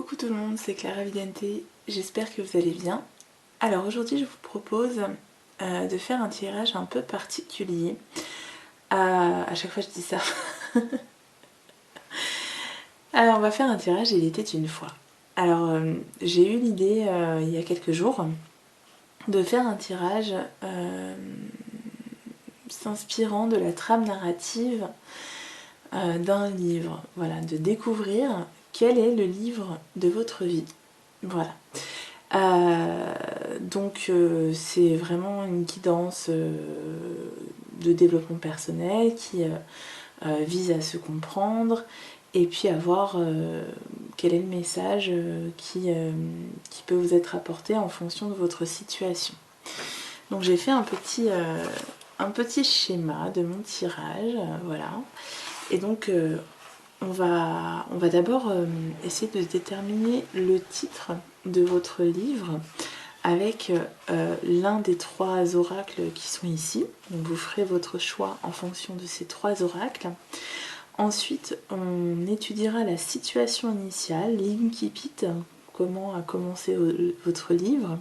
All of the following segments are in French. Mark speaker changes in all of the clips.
Speaker 1: Coucou tout le monde, c'est Clara Vidente, j'espère que vous allez bien. Alors aujourd'hui je vous propose de faire un tirage un peu particulier. À chaque fois je dis ça. Alors on va faire un tirage Il était une fois. Alors j'ai eu l'idée il y a quelques jours de faire un tirage s'inspirant de la trame narrative d'un livre. Voilà, de découvrir quel est le livre de votre vie. Voilà. C'est vraiment une guidance de développement personnel qui vise à se comprendre et puis à voir quel est le message qui peut vous être apporté en fonction de votre situation. Donc j'ai fait un petit schéma de mon tirage, voilà. Et donc on va d'abord essayer de déterminer le titre de votre livre avec l'un des 3 oracles qui sont ici. Donc vous ferez votre choix en fonction de ces 3 oracles. Ensuite, on étudiera la situation initiale, l'incipit, comment a commencé votre livre,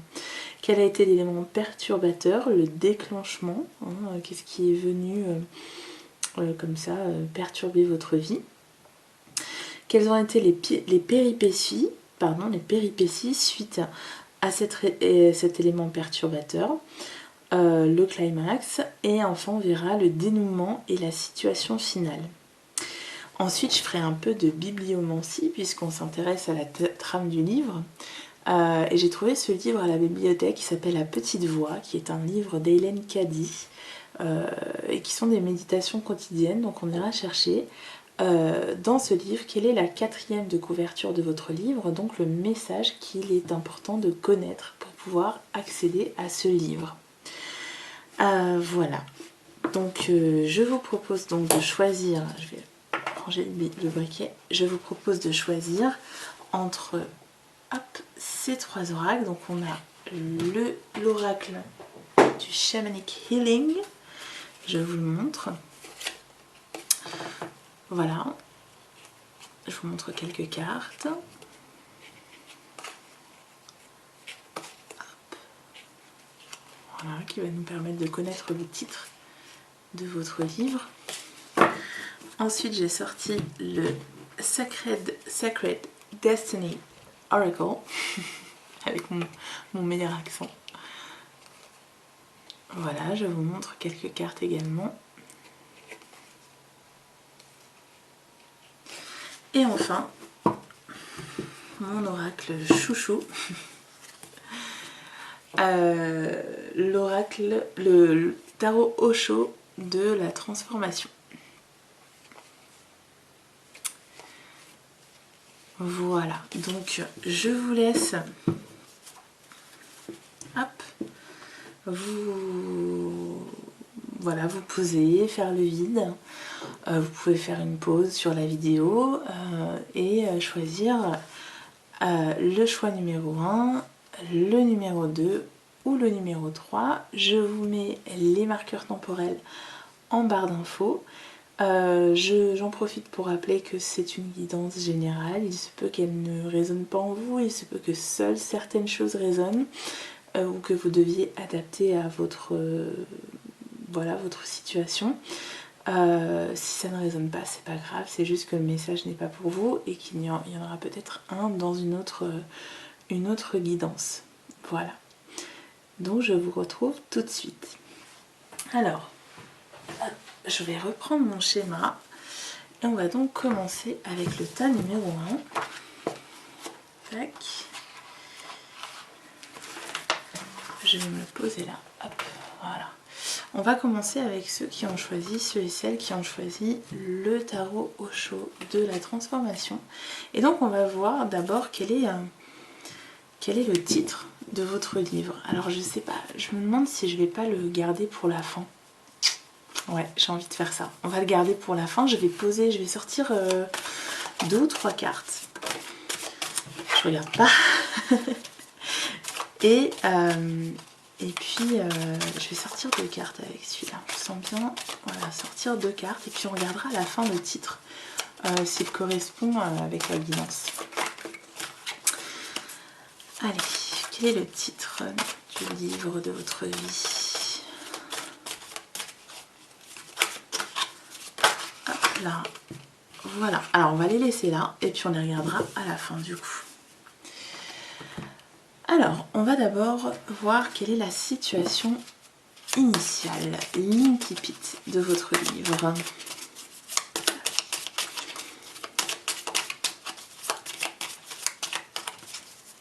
Speaker 1: quel a été l'élément perturbateur, le déclenchement, qu'est-ce qui est venu comme ça perturber votre vie. Quelles ont été les péripéties suite à cet élément perturbateur, le climax, et enfin on verra le dénouement et la situation finale. Ensuite je ferai un peu de bibliomancie puisqu'on s'intéresse à la trame du livre, et j'ai trouvé ce livre à la bibliothèque qui s'appelle La Petite Voix, qui est un livre d'Hélène Caddy, et qui sont des méditations quotidiennes. Donc on ira chercher dans ce livre quelle est la 4e de couverture de votre livre, donc le message qu'il est important de connaître pour pouvoir accéder à ce livre. Voilà, donc je vous propose donc de choisir, je vais ranger le briquet, je vous propose de choisir entre ces 3 oracles. Donc on a l'oracle du Shamanic Healing, je vous le montre. Voilà, je vous montre quelques cartes. Voilà, qui va nous permettre de connaître le titre de votre livre. Ensuite, j'ai sorti le Sacred Destiny Oracle, avec mon meilleur accent. Voilà, je vous montre quelques cartes également. Et enfin, mon oracle chouchou, l'oracle, le tarot Osho de la transformation. Voilà, donc je vous laisse vous poser, faire le vide. Vous pouvez faire une pause sur la vidéo et choisir le choix numéro 1, le numéro 2 ou le numéro 3. Je vous mets les marqueurs temporels en barre d'infos. J'en profite pour rappeler que c'est une guidance générale. Il se peut qu'elle ne résonne pas en vous, il se peut que seules certaines choses résonnent ou que vous deviez adapter à votre situation. Si ça ne résonne pas, c'est pas grave, c'est juste que le message n'est pas pour vous et qu'il y en aura peut-être un dans une autre guidance. Voilà. Donc je vous retrouve tout de suite. Alors, je vais reprendre mon schéma et on va donc commencer avec le tas numéro 1. Tac. Je vais me le poser là. Hop, voilà. On va commencer avec ceux et celles qui ont choisi le tarot Osho de la transformation. Et donc on va voir d'abord quel est le titre de votre livre. Alors je sais pas, je me demande si je vais pas le garder pour la fin. Ouais, j'ai envie de faire ça. On va le garder pour la fin. Je vais sortir 2 ou 3 cartes. Je regarde pas. Et puis je vais sortir 2 cartes avec celui-là. Je sens bien, voilà, sortir 2 cartes et puis on regardera à la fin le titre s'il correspond avec la guidance. Allez, quel est le titre du livre de votre vie? Hop là. Voilà, alors on va les laisser là et puis on les regardera à la fin du coup. Alors, on va d'abord voir quelle est la situation initiale, l'incipit de votre livre.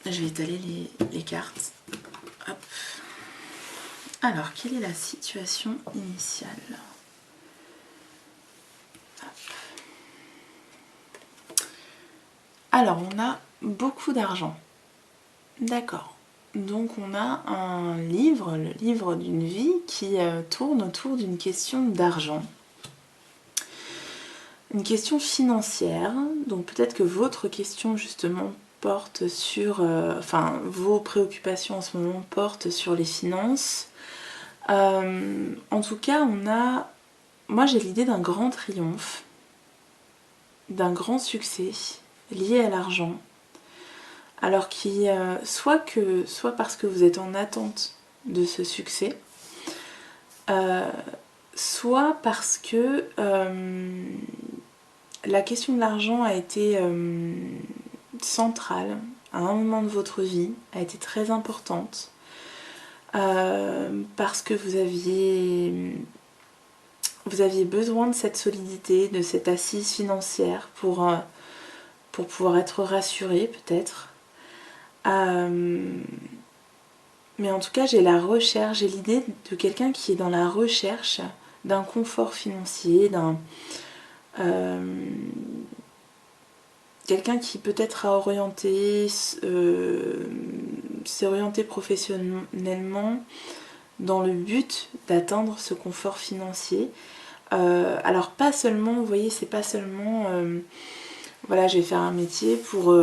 Speaker 1: Je vais étaler les cartes. Hop. Alors, quelle est la situation initiale? Hop. Alors, on a beaucoup d'argent. D'accord. Donc, on a un livre, le livre d'une vie, qui tourne autour d'une question d'argent. Une question financière. Donc, peut-être que votre question, justement, porte sur... enfin, vos préoccupations en ce moment portent sur les finances. En tout cas, on a... Moi, j'ai l'idée d'un grand triomphe, d'un grand succès lié à l'argent. Alors qui, soit parce que vous êtes en attente de ce succès, soit parce que la question de l'argent a été centrale à un moment de votre vie, a été très importante, parce que vous aviez besoin de cette solidité, de cette assise financière pour pouvoir être rassuré peut-être. Mais en tout cas, j'ai l'idée de quelqu'un qui est dans la recherche d'un confort financier, quelqu'un qui peut-être s'est orienté professionnellement dans le but d'atteindre ce confort financier. Alors pas seulement, vous voyez, c'est pas seulement voilà, je vais faire un métier pour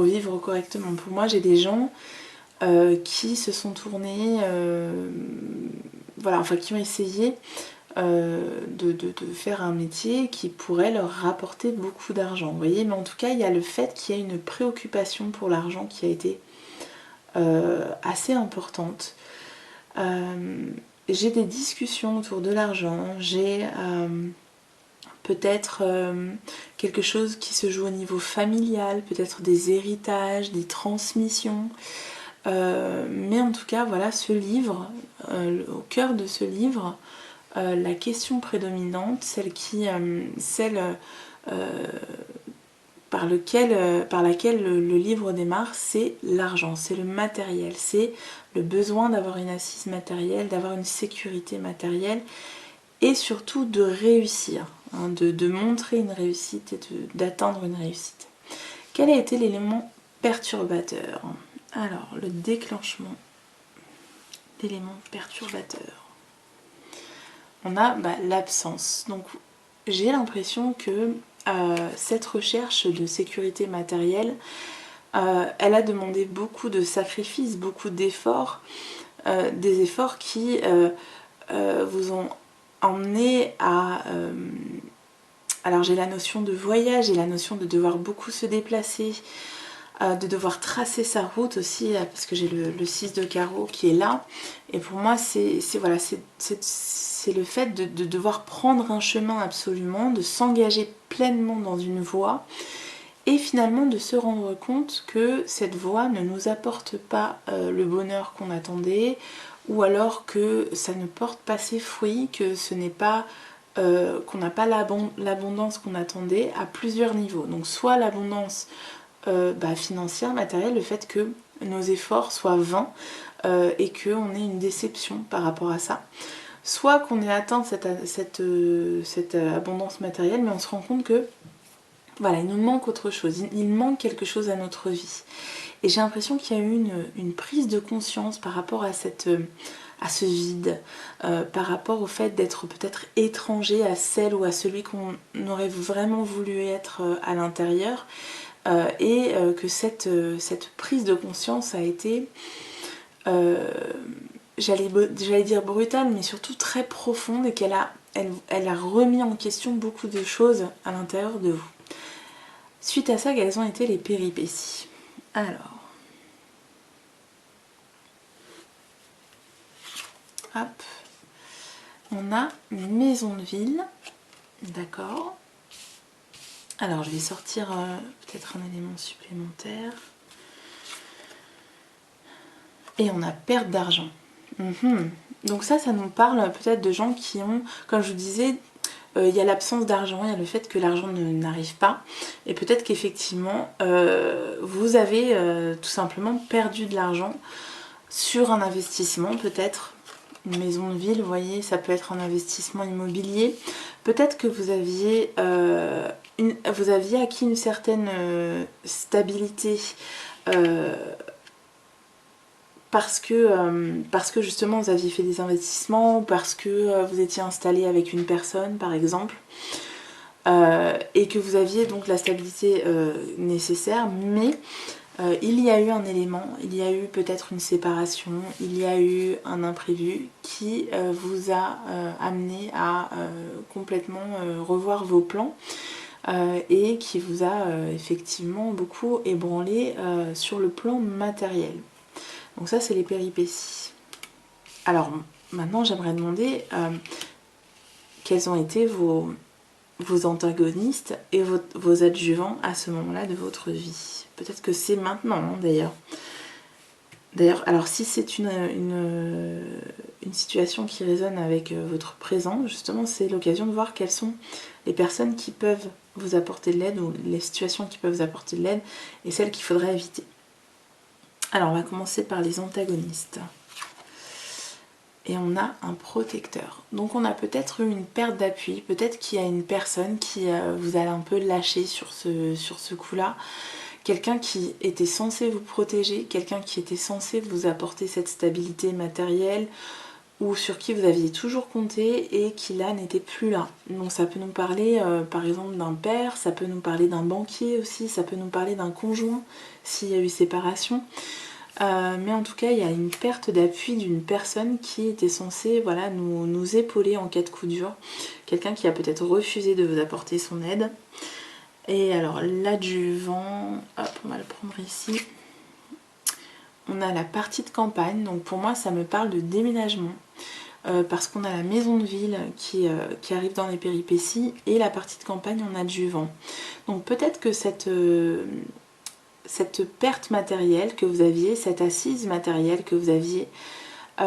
Speaker 1: vivre correctement. Pour moi, j'ai des gens qui se sont tournés, voilà, enfin qui ont essayé de faire un métier qui pourrait leur rapporter beaucoup d'argent. Vous voyez, mais en tout cas, il y a le fait qu'il y a une préoccupation pour l'argent qui a été assez importante. J'ai des discussions autour de l'argent, j'ai peut-être quelque chose qui se joue au niveau familial, peut-être des héritages, des transmissions. Mais en tout cas, voilà, ce livre, au cœur de ce livre, la question prédominante, celle par laquelle le livre démarre, c'est l'argent, c'est le matériel, c'est le besoin d'avoir une assise matérielle, d'avoir une sécurité matérielle et surtout de réussir, hein, de montrer une réussite et d'atteindre une réussite. Quel a été l'élément perturbateur? Alors, le déclenchement d'éléments perturbateurs. On a l'absence. Donc, j'ai l'impression que cette recherche de sécurité matérielle, elle a demandé beaucoup de sacrifices, beaucoup d'efforts, des efforts qui vous ont emmené à... alors j'ai la notion de voyage, j'ai la notion de devoir beaucoup se déplacer, de devoir tracer sa route aussi, parce que j'ai le 6 de carreau qui est là. Et pour moi, c'est le fait de devoir prendre un chemin absolument, de s'engager pleinement dans une voie, et finalement de se rendre compte que cette voie ne nous apporte pas le bonheur qu'on attendait, ou alors que ça ne porte pas ses fruits, que ce n'est pas... qu'on n'a pas l'abondance qu'on attendait à plusieurs niveaux. Donc soit l'abondance financière, matérielle, le fait que nos efforts soient vains et qu'on ait une déception par rapport à ça. Soit qu'on ait atteint cette abondance matérielle, mais on se rend compte que voilà, il nous manque autre chose, il manque quelque chose à notre vie. Et j'ai l'impression qu'il y a eu une prise de conscience par rapport à ce vide, par rapport au fait d'être peut-être étranger à celle ou à celui qu'on aurait vraiment voulu être à l'intérieur, et que cette prise de conscience a été, j'allais dire brutale, mais surtout très profonde, et qu'elle a remis en question beaucoup de choses à l'intérieur de vous. Suite à ça, quelles ont été les péripéties? Alors, hop, on a maison de ville, d'accord. Alors je vais sortir peut-être un élément supplémentaire. Et on a perte d'argent. Donc ça nous parle peut-être de gens qui ont, comme je vous disais, il y a l'absence d'argent, il y a le fait que l'argent n'arrive pas. Et peut-être qu'effectivement, vous avez tout simplement perdu de l'argent sur un investissement, peut-être une maison de ville, vous voyez, ça peut être un investissement immobilier. Peut-être que vous aviez acquis une certaine stabilité parce que justement vous aviez fait des investissements, parce que vous étiez installé avec une personne par exemple, et que vous aviez donc la stabilité nécessaire, mais il y a eu un élément, il y a eu peut-être une séparation, il y a eu un imprévu qui vous a amené à complètement revoir vos plans et qui vous a effectivement beaucoup ébranlé sur le plan matériel. Donc ça c'est les péripéties. Alors maintenant j'aimerais demander quels ont été vos antagonistes et vos adjuvants à ce moment-là de votre vie. Peut-être que c'est maintenant, hein, d'ailleurs. Alors si c'est une situation qui résonne avec votre présent, justement, c'est l'occasion de voir quelles sont les personnes qui peuvent vous apporter de l'aide ou les situations qui peuvent vous apporter de l'aide et celles qu'il faudrait éviter. Alors, on va commencer par les antagonistes. Et on a un protecteur. Donc on a peut-être eu une perte d'appui, peut-être qu'il y a une personne qui vous a un peu lâché sur ce coup-là. Quelqu'un qui était censé vous protéger, quelqu'un qui était censé vous apporter cette stabilité matérielle ou sur qui vous aviez toujours compté et qui là n'était plus là. Donc ça peut nous parler par exemple d'un père, ça peut nous parler d'un banquier aussi, ça peut nous parler d'un conjoint s'il y a eu séparation. Mais en tout cas il y a une perte d'appui d'une personne qui était censée voilà, nous épauler en cas de coup dur, quelqu'un qui a peut-être refusé de vous apporter son aide. Et alors l'adjuvant, hop on va le prendre ici, on a la partie de campagne, donc pour moi ça me parle de déménagement, parce qu'on a la maison de ville qui arrive dans les péripéties et la partie de campagne en adjuvant. Donc peut-être que cette perte matérielle que vous aviez, cette assise matérielle que vous aviez,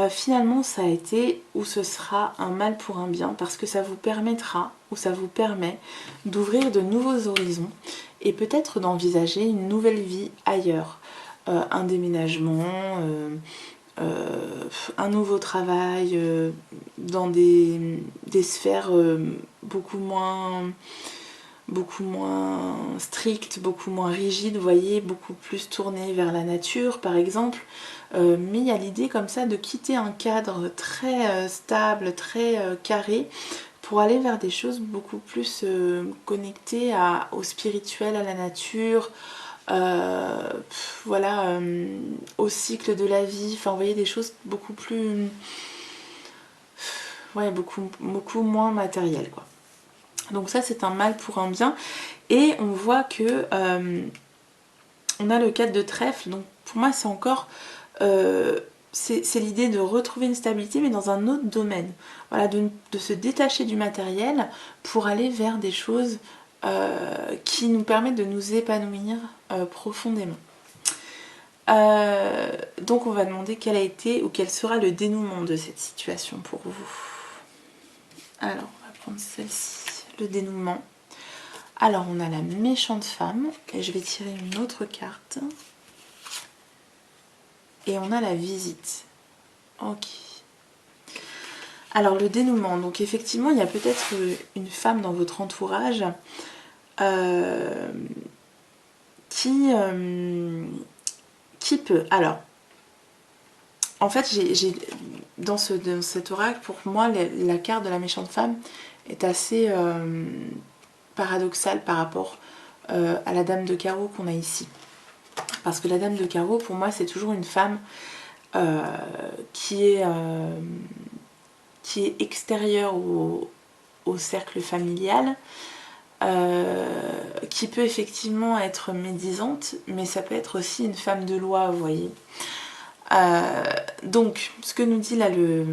Speaker 1: finalement ça a été ou ce sera un mal pour un bien parce que ça vous permettra ou ça vous permet d'ouvrir de nouveaux horizons et peut-être d'envisager une nouvelle vie ailleurs, un déménagement, un nouveau travail dans des sphères beaucoup moins strictes, beaucoup moins rigides, vous voyez, beaucoup plus tournées vers la nature par exemple. Mais il y a l'idée comme ça de quitter un cadre très stable, très carré pour aller vers des choses beaucoup plus connectées au spirituel, à la nature, voilà, au cycle de la vie, enfin vous voyez des choses beaucoup plus, ouais, beaucoup moins matérielles quoi. Donc ça c'est un mal pour un bien et on voit que on a le 4 de trèfle, donc pour moi c'est encore c'est l'idée de retrouver une stabilité mais dans un autre domaine, voilà, de se détacher du matériel pour aller vers des choses qui nous permettent de nous épanouir profondément. Donc on va demander quel a été ou quel sera le dénouement de cette situation pour vous. Alors on va prendre celle-ci, le dénouement. Alors on a la méchante femme et je vais tirer une autre carte. Et on a la visite. Ok. Alors le dénouement, donc effectivement il y a peut-être une femme dans votre entourage qui peut... Alors, en fait dans cet oracle, pour moi la carte de la méchante femme est assez paradoxale par rapport à la dame de carreau qu'on a ici. Parce que la dame de carreau, pour moi, c'est toujours une femme qui est extérieure au cercle familial, qui peut effectivement être médisante, mais ça peut être aussi une femme de loi, vous voyez. Donc, ce que nous dit là le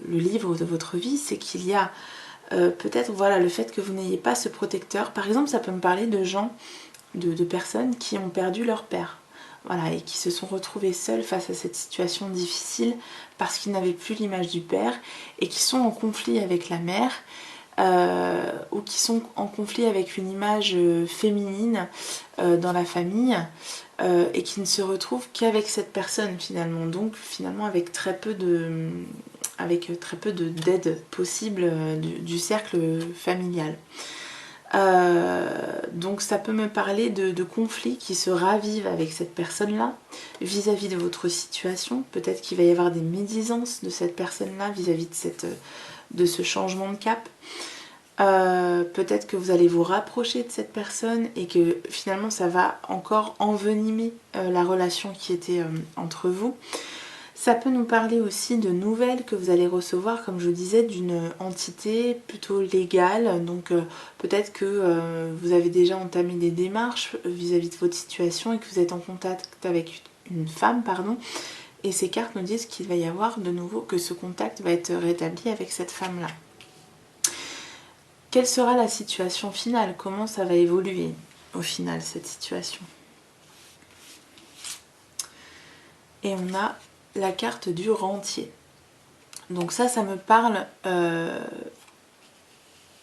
Speaker 1: livre de votre vie, c'est qu'il y a peut-être voilà, le fait que vous n'ayez pas ce protecteur. Par exemple, ça peut me parler de gens, de personnes qui ont perdu leur père. Voilà, et qui se sont retrouvés seuls face à cette situation difficile parce qu'ils n'avaient plus l'image du père et qui sont en conflit avec la mère ou qui sont en conflit avec une image féminine dans la famille et qui ne se retrouvent qu'avec cette personne finalement, donc finalement avec très peu d'aide possible du cercle familial. Donc ça peut me parler de conflits qui se ravivent avec cette personne-là vis-à-vis de votre situation. Peut-être qu'il va y avoir des médisances de cette personne-là vis-à-vis de ce changement de cap. Peut-être que vous allez vous rapprocher de cette personne et que finalement ça va encore envenimer la relation qui était entre vous. Ça peut nous parler aussi de nouvelles que vous allez recevoir, comme je vous disais, d'une entité plutôt légale. Donc peut-être que vous avez déjà entamé des démarches vis-à-vis de votre situation et que vous êtes en contact avec une femme, pardon. Et ces cartes nous disent qu'il va y avoir de nouveau, que ce contact va être rétabli avec cette femme-là. Quelle sera la situation finale? Comment ça va évoluer au final, cette situation? Et on a la carte du rentier. Donc ça me parle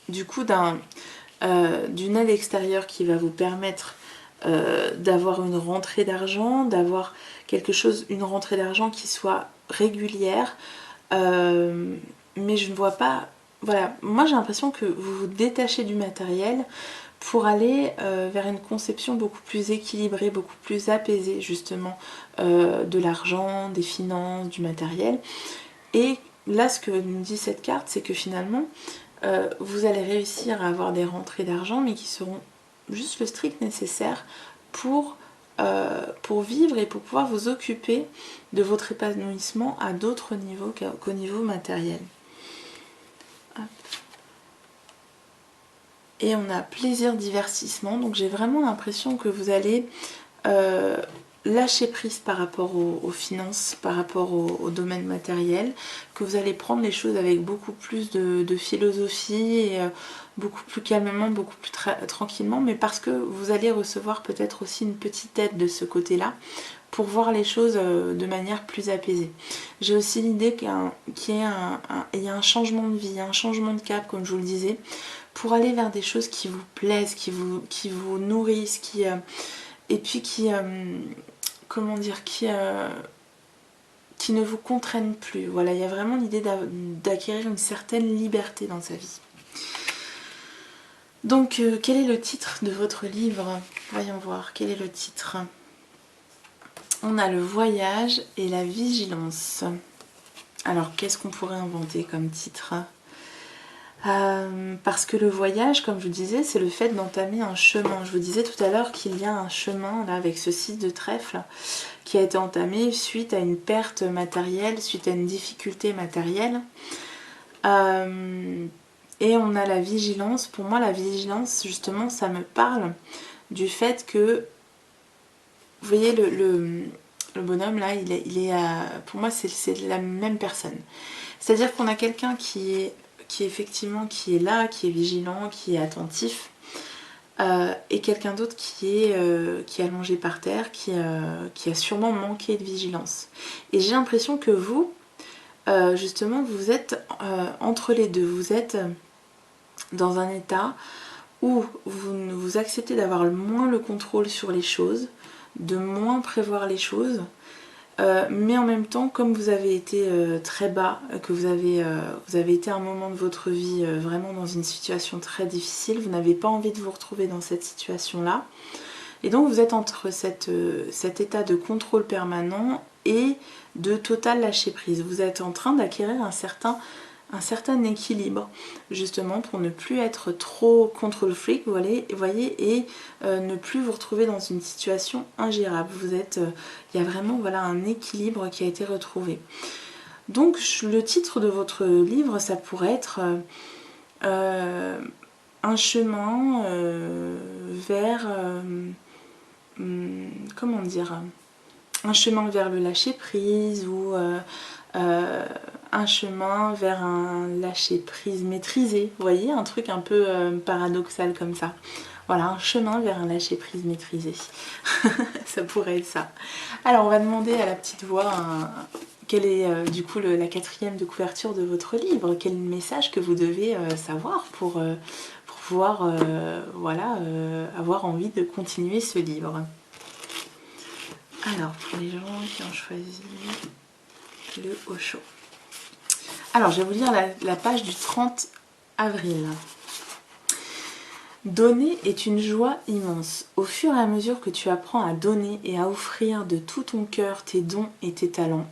Speaker 1: du coup d'une aide extérieure qui va vous permettre d'avoir une rentrée d'argent, d'avoir quelque chose, une rentrée d'argent qui soit régulière. Mais je ne vois pas... Voilà, moi j'ai l'impression que vous vous détachez du matériel pour aller vers une conception beaucoup plus équilibrée, beaucoup plus apaisée justement de l'argent, des finances, du matériel. Et là ce que nous dit cette carte, c'est que finalement vous allez réussir à avoir des rentrées d'argent mais qui seront juste le strict nécessaire pour vivre et pour pouvoir vous occuper de votre épanouissement à d'autres niveaux qu'au niveau matériel. Hop. Et on a plaisir, divertissement, donc j'ai vraiment l'impression que vous allez lâcher prise par rapport aux finances, par rapport au domaine matériel, que vous allez prendre les choses avec beaucoup plus de philosophie et beaucoup plus calmement, beaucoup plus tranquillement, mais parce que vous allez recevoir peut-être aussi une petite aide de ce côté-là pour voir les choses de manière plus apaisée. J'ai aussi l'idée qu'il y a un changement de vie, un changement de cap, comme je vous le disais, pour aller vers des choses qui vous plaisent, qui vous nourrissent, et puis comment dire, qui ne vous contraignent plus. Voilà, il y a vraiment l'idée d'acquérir une certaine liberté dans sa vie. Donc, quel est le titre de votre livre? Voyons voir, quel est le titre? On a le voyage et la vigilance. Alors, qu'est-ce qu'on pourrait inventer comme titre? Parce que le voyage, comme je vous disais, c'est le fait d'entamer un chemin. Je vous disais tout à l'heure qu'il y a un chemin là avec ce 6 de trèfle qui a été entamé suite à une perte matérielle, suite à une difficulté matérielle. Et on a la vigilance. Pour moi, la vigilance, justement, ça me parle du fait que, vous voyez, le bonhomme là, pour moi, c'est la même personne. C'est-à-dire qu'on a quelqu'un qui est là, qui est vigilant, qui est attentif, et quelqu'un d'autre qui est allongé par terre, qui a sûrement manqué de vigilance. Et j'ai l'impression que vous, justement, vous êtes entre les deux. Vous êtes dans un état où vous acceptez d'avoir moins le contrôle sur les choses, de moins prévoir les choses, mais en même temps, comme vous avez été très bas, que vous avez été à un moment de votre vie vraiment dans une situation très difficile, vous n'avez pas envie de vous retrouver dans cette situation-là. Et donc vous êtes entre cet état de contrôle permanent et de total lâcher prise. Vous êtes en train d'acquérir un certain équilibre, justement pour ne plus être trop control freak, vous voyez, et ne plus vous retrouver dans une situation ingérable. Il y a vraiment voilà, un équilibre qui a été retrouvé. Donc le titre de votre livre, ça pourrait être un chemin vers... comment dire, un chemin vers le lâcher prise ou un chemin vers un lâcher prise maîtrisé. Vous voyez, un truc un peu paradoxal comme ça. Voilà, un chemin vers un lâcher prise maîtrisé. Ça pourrait être ça. Alors on va demander à la petite voix quelle est du coup la quatrième de couverture de votre livre. Quel message que vous devez savoir pour pouvoir voilà, avoir envie de continuer ce livre. Alors pour les gens qui ont choisi le Osho. Alors je vais vous lire la page du 30 avril. Donner est une joie immense. Au fur et à mesure que tu apprends à donner et à offrir de tout ton cœur tes dons et tes talents,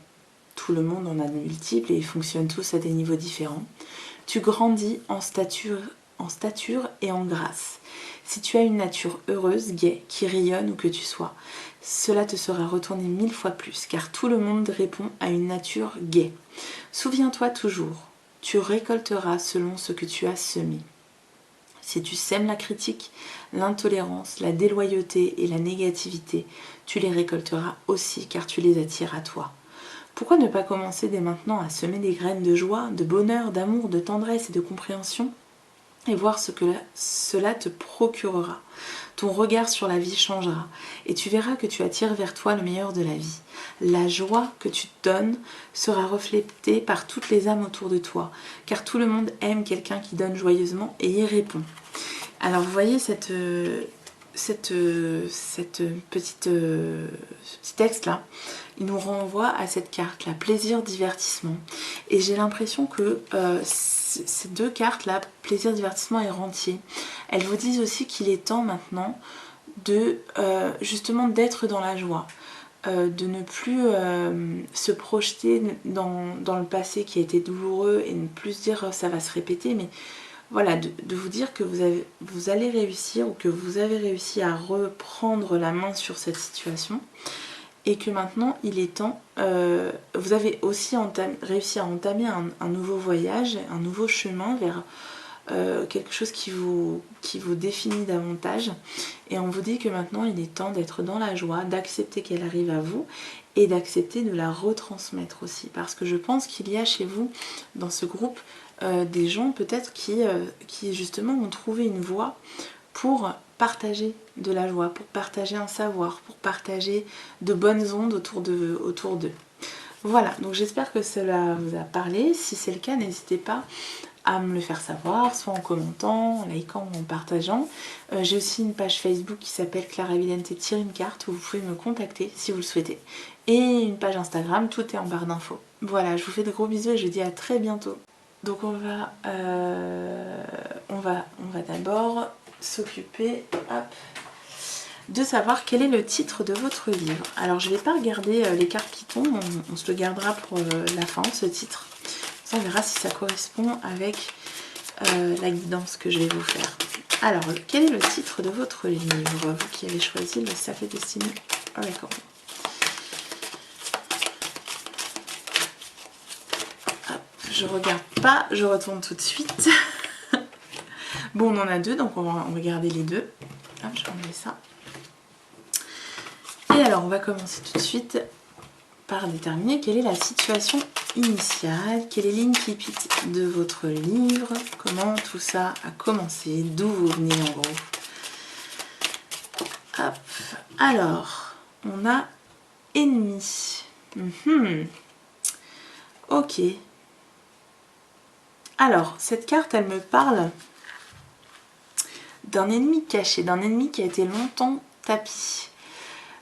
Speaker 1: tout le monde en a de multiples et ils fonctionnent tous à des niveaux différents, tu grandis en stature et en grâce. Si tu as une nature heureuse, gaie, qui rayonne où que tu sois, cela te sera retourné 1000 fois plus, car tout le monde répond à une nature gaie. Souviens-toi toujours, tu récolteras selon ce que tu as semé. Si tu sèmes la critique, l'intolérance, la déloyauté et la négativité, tu les récolteras aussi car tu les attires à toi. Pourquoi ne pas commencer dès maintenant à semer des graines de joie, de bonheur, d'amour, de tendresse et de compréhension et voir ce que cela te procurera. Ton regard sur la vie changera et tu verras que tu attires vers toi le meilleur de la vie. La joie que tu te donnes sera reflétée par toutes les âmes autour de toi, car tout le monde aime quelqu'un qui donne joyeusement et y répond. Alors vous voyez ce petit texte là, il nous renvoie à cette carte là, plaisir, divertissement. Et j'ai l'impression que ces deux cartes là, plaisir, divertissement et rentier, elles vous disent aussi qu'il est temps maintenant de justement d'être dans la joie. De ne plus se projeter dans le passé qui a été douloureux et ne plus se dire ça va se répéter, mais voilà, de vous dire que vous allez réussir ou que vous avez réussi à reprendre la main sur cette situation et que maintenant il est temps, vous avez aussi réussi à entamer un nouveau voyage, un nouveau chemin vers quelque chose qui vous définit davantage, et on vous dit que maintenant il est temps d'être dans la joie, d'accepter qu'elle arrive à vous et d'accepter de la retransmettre aussi, parce que je pense qu'il y a chez vous dans ce groupe des gens peut-être qui justement ont trouvé une voie pour partager de la joie, pour partager un savoir, pour partager de bonnes ondes autour d'eux. Voilà, donc j'espère que cela vous a parlé. Si c'est le cas, n'hésitez pas à me le faire savoir, soit en commentant, en likant ou en partageant. J'ai aussi une page Facebook qui s'appelle Clara Vidente tire une carte, où vous pouvez me contacter si vous le souhaitez. Et une page Instagram, tout est en barre d'infos. Voilà, je vous fais de gros bisous et je vous dis à très bientôt. Donc on va d'abord s'occuper de savoir quel est le titre de votre livre. Alors je ne vais pas regarder les cartes qui tombent, on se le gardera pour la fin, ce titre. On verra si ça correspond avec la guidance que je vais vous faire. Alors, quel est le titre de votre livre, vous qui avez choisi le Sacred Destiny Oracle? Je regarde pas, je retourne tout de suite. Bon, on en a deux, donc on va regarder les deux. Hop, je vais enlever ça. Et alors, on va commencer tout de suite par déterminer quelle est la situation initiale, quelle est l'incipit de votre livre, comment tout ça a commencé, d'où vous venez en gros. Hop. Alors, on a ennemi. Ok. Alors, cette carte, elle me parle d'un ennemi caché, d'un ennemi qui a été longtemps tapi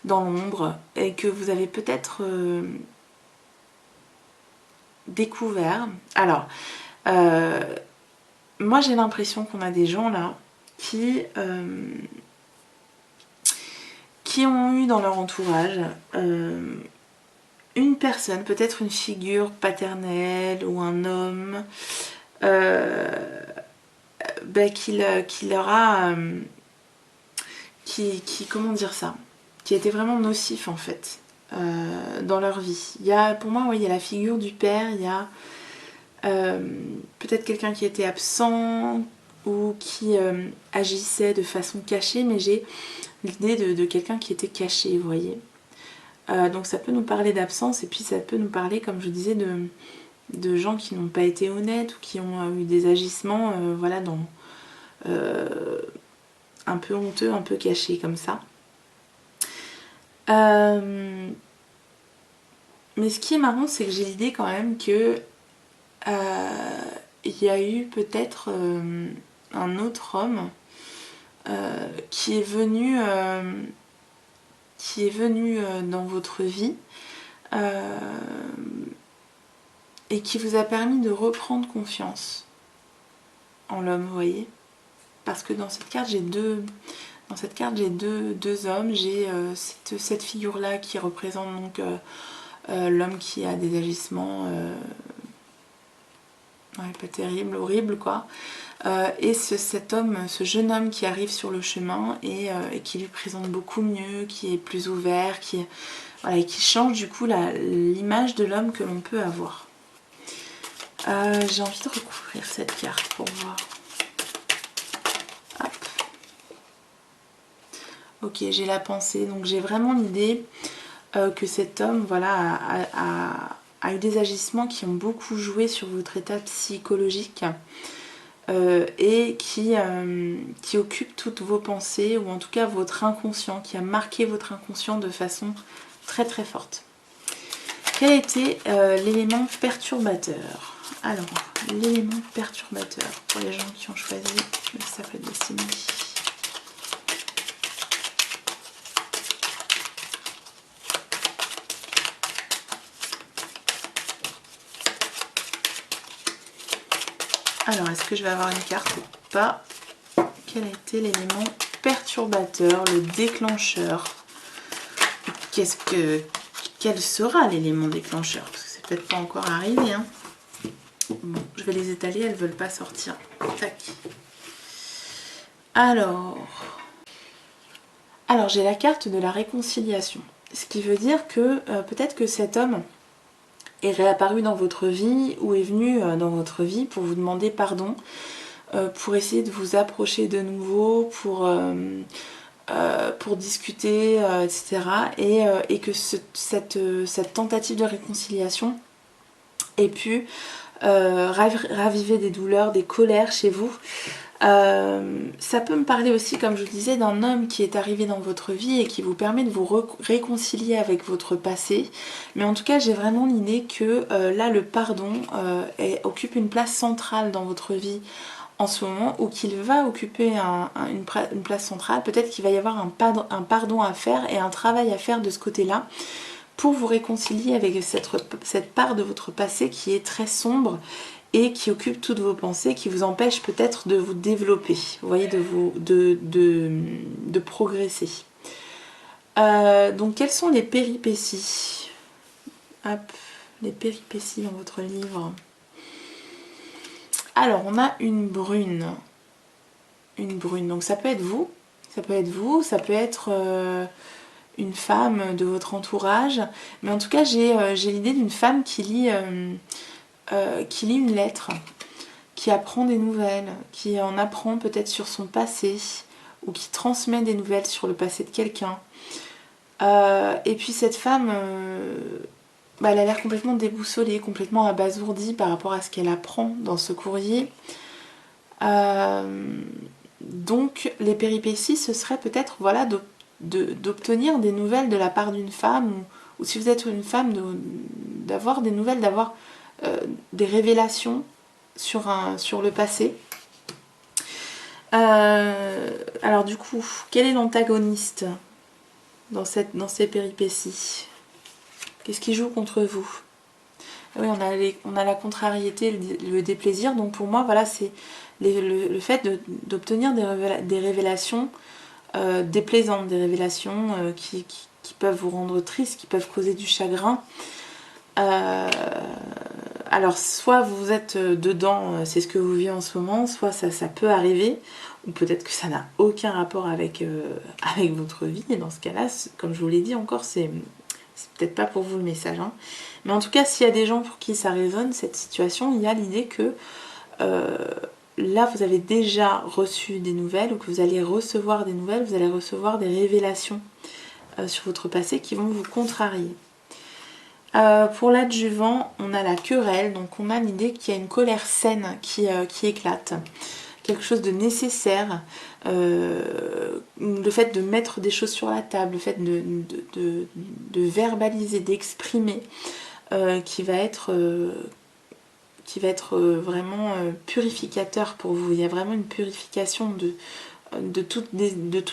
Speaker 1: dans l'ombre et que vous avez peut-être découvert. Alors, moi j'ai l'impression qu'on a des gens là qui ont eu dans leur entourage une personne, peut-être une figure paternelle ou un homme qui leur a comment dire ça, qui a été vraiment nocif en fait dans leur vie. Il y a, pour moi, il y a la figure du père, il y a peut-être quelqu'un qui était absent ou qui agissait de façon cachée, mais j'ai l'idée de quelqu'un qui était caché, vous voyez. Donc ça peut nous parler d'absence et puis ça peut nous parler, comme je vous disais, de gens qui n'ont pas été honnêtes ou qui ont eu des agissements voilà, un peu honteux, un peu cachés comme ça. Mais ce qui est marrant, c'est que j'ai l'idée quand même que il y a eu peut-être un autre homme qui est venu dans votre vie et qui vous a permis de reprendre confiance en l'homme, vous voyez. Parce que dans cette carte, j'ai deux hommes. J'ai cette figure-là qui représente donc l'homme qui a des agissements ouais, pas terribles, horribles quoi. Et cet homme, ce jeune homme qui arrive sur le chemin et qui lui présente beaucoup mieux, qui est plus ouvert, voilà, et qui change du coup l'image de l'homme que l'on peut avoir. J'ai envie de recouvrir cette carte pour voir. Hop. Ok, j'ai la pensée, donc j'ai vraiment l'idée que cet homme voilà, a eu des agissements qui ont beaucoup joué sur votre état psychologique et qui occupe toutes vos pensées, ou en tout cas votre inconscient, qui a marqué votre inconscient de façon très très forte. Quel a été l'élément perturbateur? Alors, l'élément perturbateur pour les gens qui ont choisi le cercle destiné. Alors, est-ce que je vais avoir une carte ou pas? Quel a été l'élément perturbateur, le déclencheur? Quel sera l'élément déclencheur? Parce que c'est peut-être pas encore arrivé, hein. Bon, je vais les étaler, elles veulent pas sortir. Tac. Alors j'ai la carte de la réconciliation. Ce qui veut dire que peut-être que cet homme est réapparu dans votre vie ou est venu dans votre vie pour vous demander pardon, pour essayer de vous approcher de nouveau, pour discuter, etc. Et que cette tentative de réconciliation ait pu raviver des douleurs, des colères chez vous. Ça peut me parler aussi, comme je vous disais, d'un homme qui est arrivé dans votre vie et qui vous permet de vous réconcilier avec votre passé. Mais en tout cas, j'ai vraiment l'idée que là, le pardon occupe une place centrale dans votre vie en ce moment, ou qu'il va occuper une place centrale. Peut-être qu'il va y avoir un pardon à faire et un travail à faire de ce côté-là pour vous réconcilier avec cette part de votre passé qui est très sombre et qui occupe toutes vos pensées, qui vous empêche peut-être de vous développer, vous voyez, de progresser. Donc quelles sont les péripéties? Hop, les péripéties dans votre livre. Alors on a une brune. Une brune, donc ça peut être vous, ça peut être une femme de votre entourage, mais en tout cas j'ai l'idée d'une femme qui lit une lettre, qui apprend des nouvelles, qui en apprend peut-être sur son passé, ou qui transmet des nouvelles sur le passé de quelqu'un. Et puis cette femme, elle a l'air complètement déboussolée, complètement abasourdie par rapport à ce qu'elle apprend dans ce courrier. Donc les péripéties, ce serait peut-être voilà, d'obtenir des nouvelles de la part d'une femme, ou si vous êtes une femme, d'avoir des nouvelles, d'avoir des révélations sur le passé. Alors du coup, quel est l'antagoniste dans ces péripéties? Qu'est-ce qui joue contre vous? Oui, on a la contrariété, le déplaisir, donc pour moi, voilà, c'est le fait d'obtenir des révélations déplaisantes, des révélations qui peuvent vous rendre triste, qui peuvent causer du chagrin. Alors soit vous êtes dedans, c'est ce que vous vivez en ce moment, soit ça peut arriver, ou peut-être que ça n'a aucun rapport avec votre vie, et dans ce cas-là, comme je vous l'ai dit encore, c'est peut-être pas pour vous le message, hein. Mais en tout cas, s'il y a des gens pour qui ça résonne, cette situation, il y a l'idée que là vous avez déjà reçu des nouvelles, ou que vous allez recevoir des nouvelles, vous allez recevoir des révélations sur votre passé qui vont vous contrarier. Pour l'adjuvant, on a la querelle, donc on a l'idée qu'il y a une colère saine qui éclate, quelque chose de nécessaire, le fait de mettre des choses sur la table, le fait de verbaliser, d'exprimer, qui va être vraiment purificateur pour vous. Il y a vraiment une purification de toutes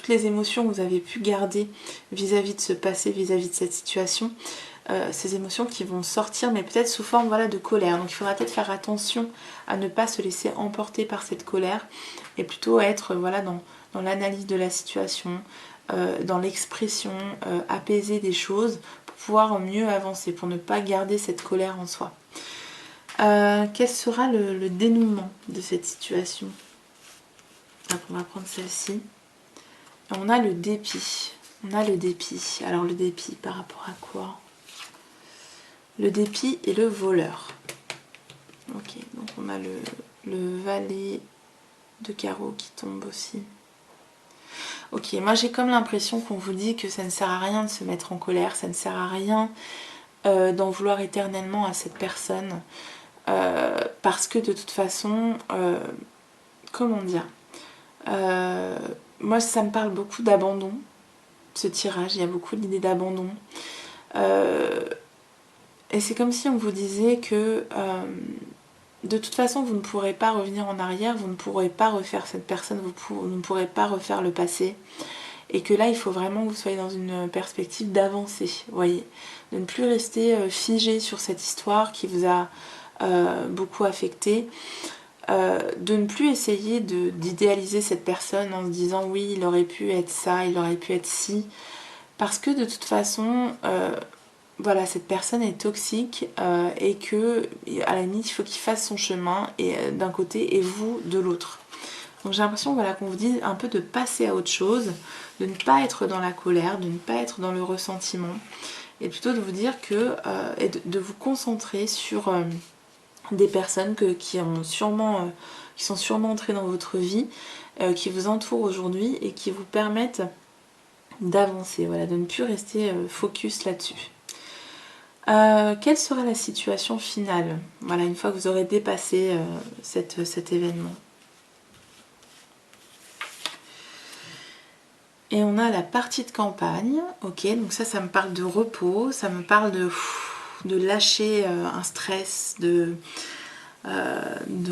Speaker 1: les émotions que vous avez pu garder vis-à-vis de ce passé, vis-à-vis de cette situation. Ces émotions qui vont sortir, mais peut-être sous forme de colère. Donc il faudra peut-être faire attention à ne pas se laisser emporter par cette colère et plutôt être dans l'analyse de la situation, dans l'expression apaisée des choses pour pouvoir mieux avancer, pour ne pas garder cette colère en soi. Quel sera le dénouement de cette situation? Donc on va prendre celle-ci. On a le dépit. Alors le dépit par rapport à quoi? Le dépit et le voleur. Ok, donc on a le valet de carreau qui tombe aussi. Ok, moi j'ai comme l'impression qu'on vous dit que ça ne sert à rien de se mettre en colère, ça ne sert à rien d'en vouloir éternellement à cette personne, parce que de toute façon, comment dire, moi ça me parle beaucoup d'abandon, ce tirage, il y a beaucoup d'idées d'abandon. Et c'est comme si on vous disait que de toute façon vous ne pourrez pas revenir en arrière, vous ne pourrez pas refaire cette personne, vous ne pourrez pas refaire le passé. Et que là il faut vraiment que vous soyez dans une perspective d'avancer, vous voyez, de ne plus rester figé sur cette histoire qui vous a beaucoup affecté, de ne plus essayer d'idéaliser cette personne en se disant oui il aurait pu être ça, il aurait pu être ci, parce que de toute façon voilà, cette personne est toxique et que à la limite il faut qu'il fasse son chemin et d'un côté et vous de l'autre. Donc j'ai l'impression qu'on vous dit un peu de passer à autre chose, de ne pas être dans la colère, de ne pas être dans le ressentiment, et plutôt de vous dire que et de vous concentrer sur des personnes qui sont sûrement entrées dans votre vie, qui vous entourent aujourd'hui et qui vous permettent d'avancer, voilà, de ne plus rester focus là-dessus. Quelle sera la situation finale, voilà, une fois que vous aurez dépassé cet événement? Et on a la partie de campagne, ok, donc ça me parle de repos, ça me parle de lâcher un stress, de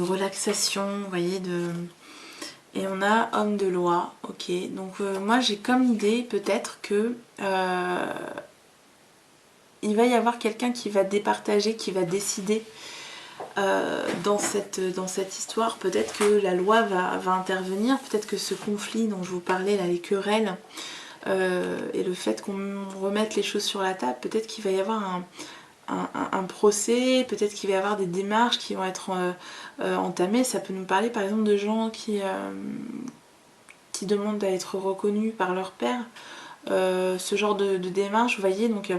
Speaker 1: relaxation, vous voyez, et on a homme de loi, ok, donc moi j'ai comme idée peut-être que il va y avoir quelqu'un qui va départager, qui va décider dans cette histoire. Peut-être que la loi va intervenir, peut-être que ce conflit dont je vous parlais, là, les querelles, et le fait qu'on remette les choses sur la table, peut-être qu'il va y avoir un procès, peut-être qu'il va y avoir des démarches qui vont être entamées. Ça peut nous parler par exemple de gens qui demandent à être reconnus par leur père, ce genre de démarche, vous voyez. Donc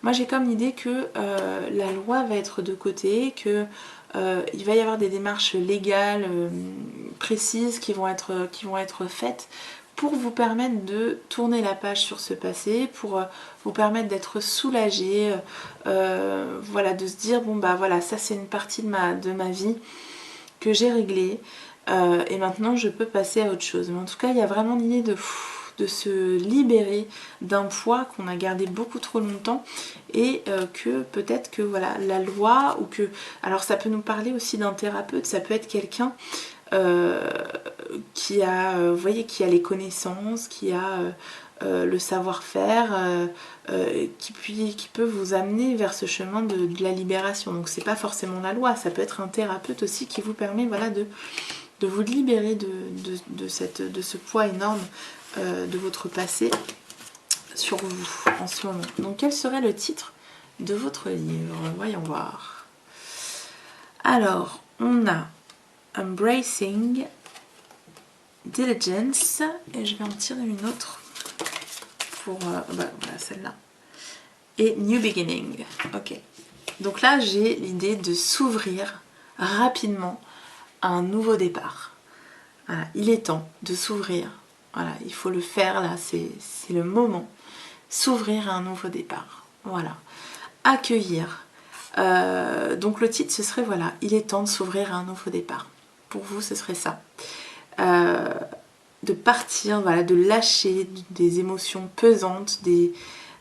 Speaker 1: moi j'ai comme l'idée que la loi va être de côté, que il va y avoir des démarches légales précises qui vont être faites pour vous permettre de tourner la page sur ce passé, pour vous permettre d'être soulagé, voilà, de se dire bon bah voilà, ça c'est une partie de ma vie que j'ai réglée, et maintenant je peux passer à autre chose. Mais en tout cas il y a vraiment l'idée de se libérer d'un poids qu'on a gardé beaucoup trop longtemps, et que peut-être que voilà, la loi, ou que, alors ça peut nous parler aussi d'un thérapeute, ça peut être quelqu'un qui a, vous voyez, qui a les connaissances, qui a le savoir-faire, qui peut vous amener vers ce chemin de la libération. Donc c'est pas forcément la loi, ça peut être un thérapeute aussi qui vous permet, voilà, de vous libérer de ce poids énorme de votre passé sur vous en ce moment. Donc quel serait le titre de votre livre? Voyons voir. Alors, on a Embracing Diligence, et je vais en tirer une autre pour voilà, celle-là, et New Beginning. Ok, donc là j'ai l'idée de s'ouvrir rapidement à un nouveau départ. Voilà, il est temps de s'ouvrir. Voilà, il faut le faire là, c'est le moment. s'ouvrir à un nouveau départ. Voilà. Accueillir. Donc le titre, ce serait, voilà, il est temps de s'ouvrir à un nouveau départ. Pour vous, ce serait ça. De partir, voilà, de lâcher des émotions pesantes,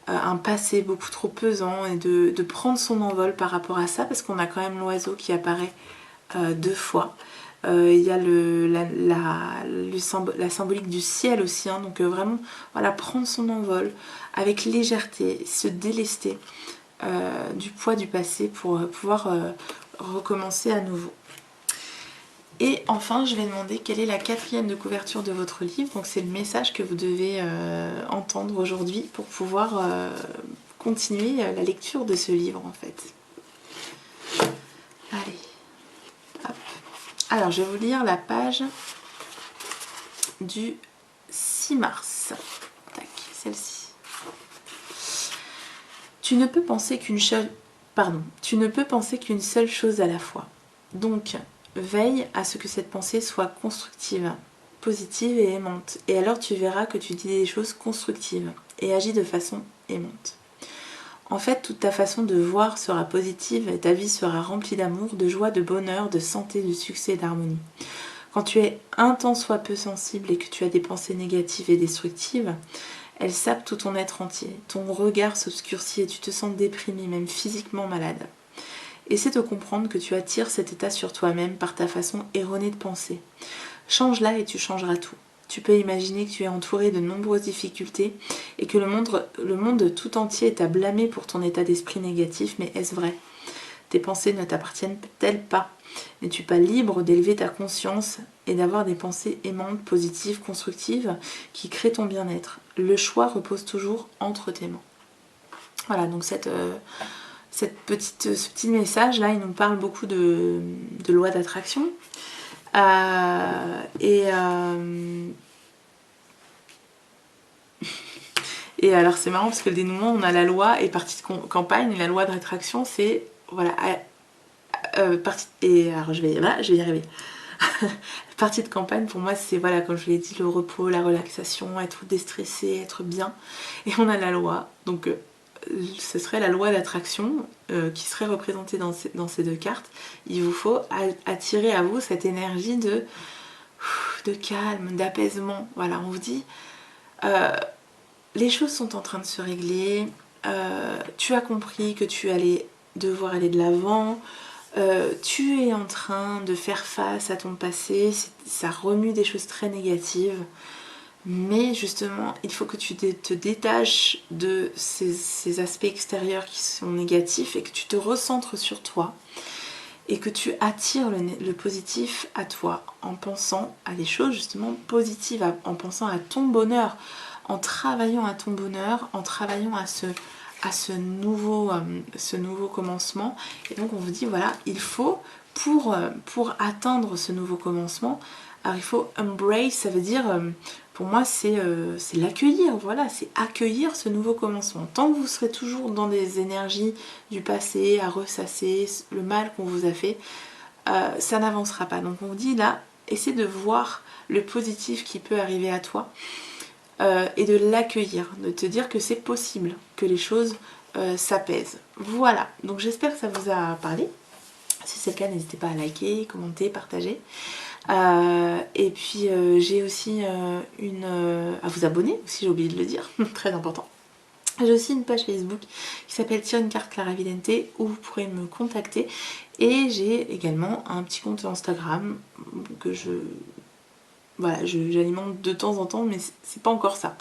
Speaker 1: un passé beaucoup trop pesant, et de prendre son envol par rapport à ça, parce qu'on a quand même l'oiseau qui apparaît 2 fois. Il y a la symbolique du ciel aussi, hein, donc vraiment, voilà, prendre son envol avec légèreté, se délester du poids du passé pour pouvoir recommencer à nouveau. Et enfin, je vais demander quelle est la 4e de couverture de votre livre. Donc c'est le message que vous devez entendre aujourd'hui pour pouvoir continuer la lecture de ce livre en fait. Allez, hop. Alors je vais vous lire la page du 6 mars. Tac, celle-ci. Tu ne peux penser qu'une seule chose à la fois. Donc, veille à ce que cette pensée soit constructive, positive et aimante. Et alors tu verras que tu dis des choses constructives et agis de façon aimante. En fait, toute ta façon de voir sera positive et ta vie sera remplie d'amour, de joie, de bonheur, de santé, de succès et d'harmonie. Quand tu es un tant soit peu sensible et que tu as des pensées négatives et destructives, elles sapent tout ton être entier. Ton regard s'obscurcit et tu te sens déprimé, même physiquement malade. Essaie de comprendre que tu attires cet état sur toi-même par ta façon erronée de penser. Change-la et tu changeras tout. Tu peux imaginer que tu es entouré de nombreuses difficultés et que le monde tout entier est à blâmer pour ton état d'esprit négatif, mais est-ce vrai ? Tes pensées ne t'appartiennent-elles pas ? N'es-tu pas libre d'élever ta conscience et d'avoir des pensées aimantes, positives, constructives qui créent ton bien-être ? Le choix repose toujours entre tes mains. Voilà, donc ce petit message là, il nous parle beaucoup de loi d'attraction. Et alors c'est marrant parce que le dénouement, on a la loi et partie de campagne, et la loi d'attraction c'est voilà et alors je vais y arriver. La partie de campagne pour moi c'est, voilà, comme je l'ai dit, le repos, la relaxation, être déstressé, être bien. Et on a la loi, donc ce serait la loi d'attraction qui serait représentée dans ces 2 cartes. Il vous faut attirer à vous cette énergie de calme, d'apaisement. Voilà, on vous dit les choses sont en train de se régler, tu as compris que tu allais devoir aller de l'avant, tu es en train de faire face à ton passé, ça remue des choses très négatives, mais justement il faut que tu te détaches de ces aspects extérieurs qui sont négatifs et que tu te recentres sur toi et que tu attires le positif à toi en pensant à des choses justement positives, en pensant à ton bonheur, en travaillant à ton bonheur, en travaillant à ce nouveau commencement. Et donc on vous dit, voilà, il faut, pour atteindre ce nouveau commencement, alors il faut embrace, ça veut dire, pour moi c'est l'accueillir, voilà, c'est accueillir ce nouveau commencement. Tant que vous serez toujours dans des énergies du passé, à ressasser le mal qu'on vous a fait, ça n'avancera pas. Donc on vous dit là, essaie de voir le positif qui peut arriver à toi, et de l'accueillir, de te dire que c'est possible, que les choses s'apaisent. Voilà, donc j'espère que ça vous a parlé. Si c'est le cas, n'hésitez pas à liker, commenter, partager. Et puis j'ai aussi à vous abonner, si j'ai oublié de le dire, très important. J'ai aussi une page Facebook qui s'appelle Tire une carte Clara Vidente où vous pourrez me contacter. Et j'ai également un petit compte Instagram que j'alimente de temps en temps, mais c'est pas encore ça.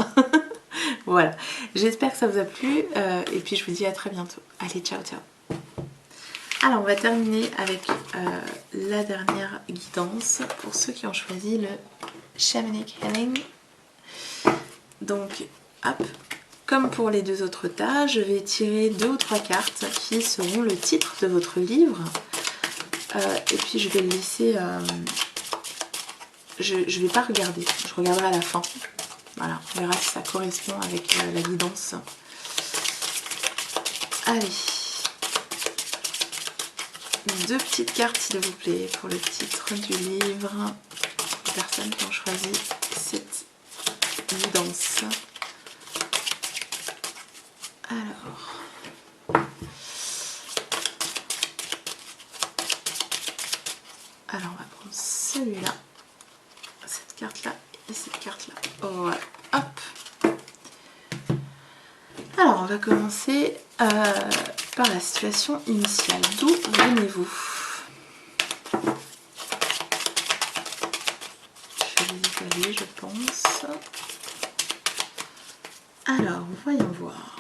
Speaker 1: Voilà, j'espère que ça vous a plu et puis je vous dis à très bientôt. Allez, ciao ciao. Alors on va terminer avec la dernière guidance pour ceux qui ont choisi le Shamanic Healing. Donc hop, comme pour les 2 autres tas, je vais tirer 2 ou 3 cartes qui seront le titre de votre livre, et puis je vais le laisser, je vais pas regarder, je regarderai à la fin. Voilà, on verra si ça correspond avec la guidance. Allez, 2 petites cartes s'il vous plaît pour le titre du livre, les personnes qui ont choisi cette guidance. Alors on va prendre celui-là, cette carte-là et cette carte-là. Voilà, hop. Alors on va commencer par la situation initiale. D'où venez-vous? Je vais les étaler, je pense. Alors, voyons voir.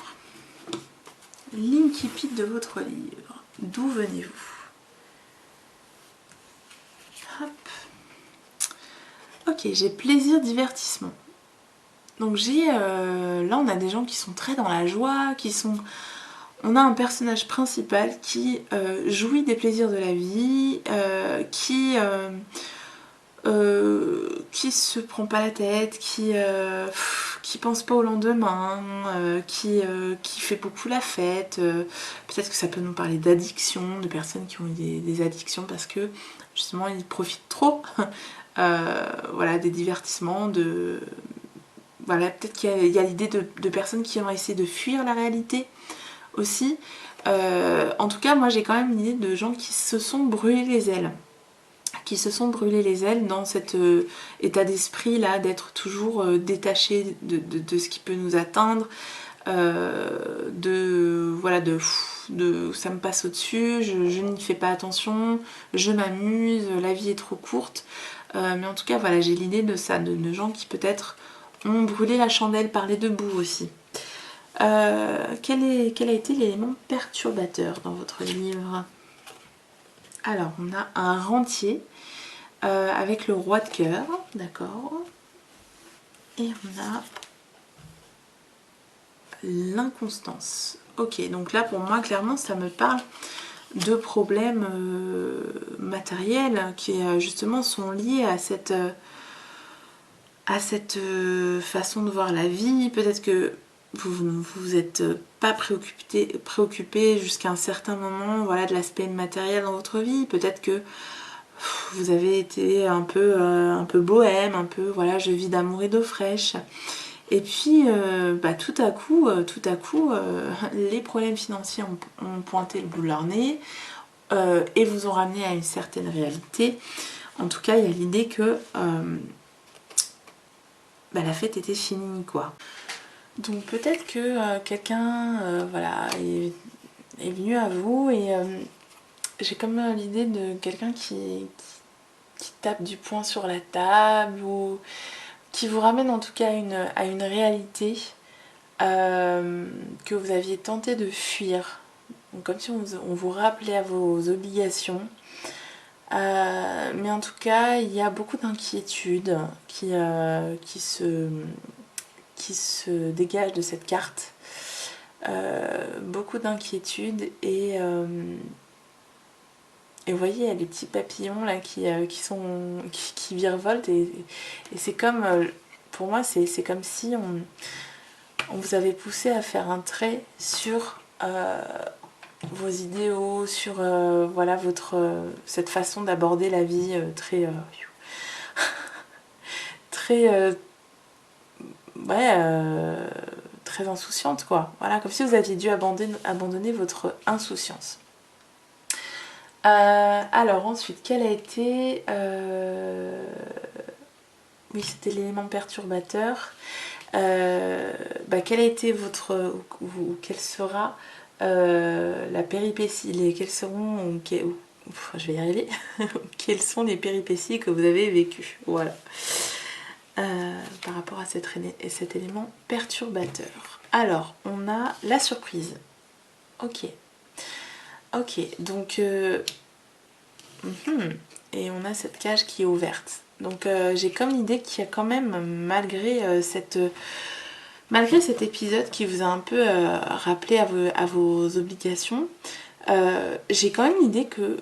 Speaker 1: L'incipit de votre livre. D'où venez-vous? Hop. Ok, j'ai plaisir, divertissement. Donc j'ai... là, on a des gens qui sont très dans la joie, qui sont... On a un personnage principal qui jouit des plaisirs de la vie, qui se prend pas la tête, qui pense pas au lendemain, qui fait beaucoup la fête. Peut-être que ça peut nous parler d'addiction, de personnes qui ont eu des addictions parce que justement ils profitent trop voilà, des divertissements, voilà, peut-être qu'il y a l'idée de personnes qui ont essayé de fuir la réalité aussi. En tout cas, moi j'ai quand même l'idée de gens qui se sont brûlés les ailes. Qui se sont brûlés les ailes dans cet état d'esprit là, d'être toujours détaché de ce qui peut nous atteindre, voilà, ça me passe au-dessus, je n'y fais pas attention, je m'amuse, la vie est trop courte. Mais en tout cas, voilà, j'ai l'idée de ça, de gens qui peut-être ont brûlé la chandelle par les deux bouts aussi. Quel a été l'élément perturbateur dans votre livre? Alors, on a un rentier avec le roi de cœur, d'accord. Et on a l'inconstance. Ok, donc là pour moi clairement ça me parle de problèmes matériels qui justement sont liés à cette façon de voir la vie. Peut-être que vous ne vous êtes pas préoccupé jusqu'à un certain moment, voilà, de l'aspect matériel dans votre vie. Peut-être que vous avez été un peu bohème, un peu voilà, je vis d'amour et d'eau fraîche. Et puis tout à coup, les problèmes financiers ont pointé le bout de leur nez et vous ont ramené à une certaine réalité. En tout cas, il y a l'idée que la fête était finie, quoi. Donc peut-être que quelqu'un voilà, est venu à vous et j'ai comme l'idée de quelqu'un qui tape du poing sur la table ou qui vous ramène en tout cas à une réalité que vous aviez tenté de fuir. Donc, comme si on vous rappelait à vos obligations. Mais en tout cas, il y a beaucoup d'inquiétudes qui se dégagent de cette carte. Beaucoup d'inquiétudes et vous voyez, il y a des petits papillons là qui virevoltent et c'est comme, pour moi, c'est comme si on vous avait poussé à faire un trait sur vos idéaux, sur voilà, cette façon d'aborder la vie très très très insouciante, quoi. Voilà, comme si vous aviez dû abandonner votre insouciance. Alors ensuite, quel a été... Oui, c'était l'élément perturbateur. Quel a été votre... ou quelle sera la péripétie, quels seront... je vais y arriver. Quelles sont les péripéties que vous avez vécues? Voilà. Par rapport à cet élément perturbateur. Alors, on a la surprise. Ok. Ok, donc... et on a cette cage qui est ouverte. Donc j'ai comme l'idée qu'il y a quand même, malgré cet épisode qui vous a un peu rappelé à vos obligations, j'ai quand même l'idée que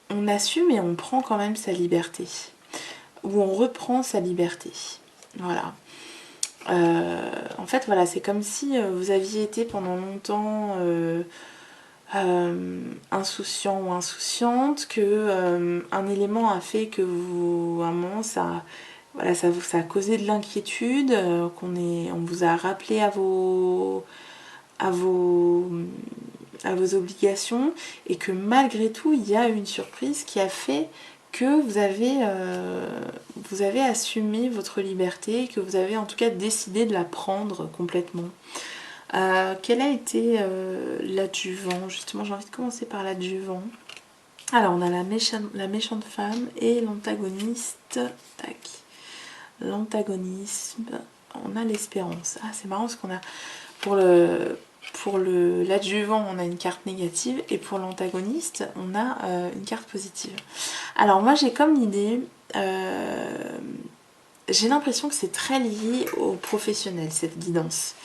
Speaker 1: on assume et on prend quand même sa liberté. Ou on reprend sa liberté. Voilà. En fait, voilà, c'est comme si vous aviez été pendant longtemps insouciant ou insouciante, que un élément a fait que à un moment, voilà, ça a causé de l'inquiétude, on vous a rappelé à vos obligations, et que malgré tout il y a une surprise qui a fait que vous avez assumé votre liberté, que vous avez en tout cas décidé de la prendre complètement. Quel a été l'adjuvant? Justement, j'ai envie de commencer par l'adjuvant. Alors, on a la méchante femme et l'antagoniste. Tac. L'antagonisme. On a l'espérance. Ah, c'est marrant parce qu'on a pour l'adjuvant, on a une carte négative, et pour l'antagoniste, on a une carte positive. Alors moi, j'ai comme l'idée, j'ai l'impression que c'est très lié au professionnel, cette guidance.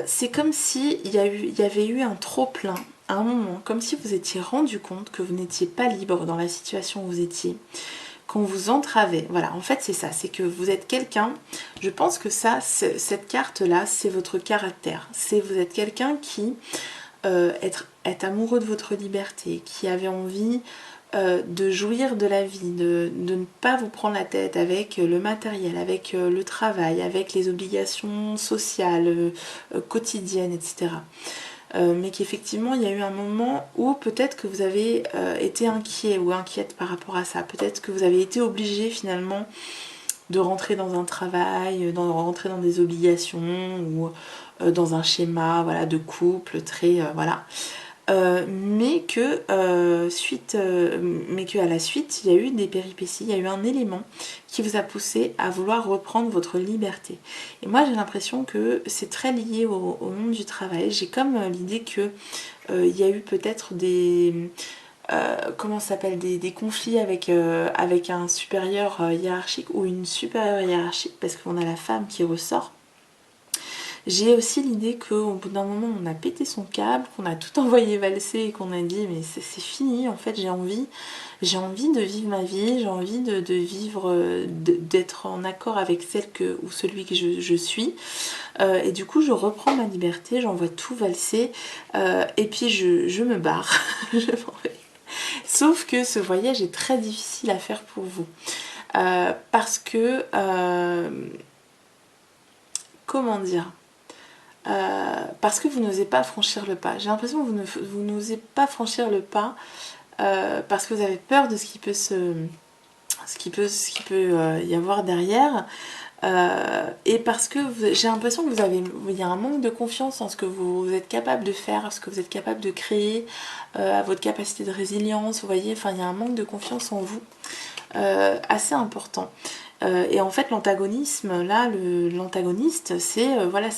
Speaker 1: C'est comme si il y avait eu un trop-plein à un moment, comme si vous étiez rendu compte que vous n'étiez pas libre dans la situation où vous étiez, qu'on vous entravait. Voilà, en fait c'est ça, c'est que vous êtes quelqu'un, je pense que ça, cette carte-là, c'est votre caractère. Vous êtes quelqu'un qui est amoureux de votre liberté, qui avait envie de jouir de la vie, de ne pas vous prendre la tête avec le matériel, avec le travail, avec les obligations sociales, quotidiennes, etc. Mais qu'effectivement il y a eu un moment où peut-être que vous avez été inquiet ou inquiète par rapport à ça. Peut-être que vous avez été obligé finalement de rentrer dans un travail, de rentrer dans des obligations ou dans un schéma, voilà, de couple très voilà. Mais que à la suite il y a eu des péripéties, il y a eu un élément qui vous a poussé à vouloir reprendre votre liberté. Et moi j'ai l'impression que c'est très lié au monde du travail. J'ai comme l'idée que il y a eu peut-être des comment ça s'appelle, des conflits avec un supérieur hiérarchique ou une supérieure hiérarchique, parce qu'on a la femme qui ressort. J'ai aussi l'idée qu'au bout d'un moment on a pété son câble, qu'on a tout envoyé valser et qu'on a dit mais c'est fini, en fait j'ai envie de vivre ma vie, j'ai envie de vivre, d'être en accord avec celle ou celui que je suis, et du coup je reprends ma liberté, j'envoie tout valser, et puis je me barre. Je m'en vais. Sauf que ce voyage est très difficile à faire pour vous, parce que comment dire, parce que vous n'osez pas franchir le pas. J'ai l'impression que vous n'osez pas franchir le pas parce que vous avez peur de ce qui peut y avoir derrière, et parce que j'ai l'impression que il y a un manque de confiance en ce que vous êtes capable de faire, ce que vous êtes capable de créer, à votre capacité de résilience, vous voyez, enfin il y a un manque de confiance en vous assez important. Et en fait l'antagonisme, là, l'antagoniste, c'est voilà